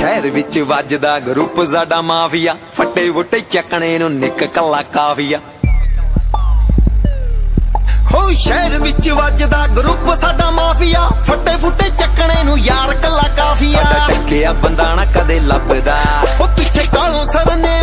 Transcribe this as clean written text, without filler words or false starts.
शहर विच वजदा ग्रुप साडा माफिया, फट्टे वुट्टे चकने नूं निक कला काफिया। हो शहर विच वजदा ग्रुप साडा माफिया, फट्टे फुट्टे चकने नूं यार कला काफिया। साडा चक्किया बंदा ना कदे लभदा, ओ पिछे कालों सरने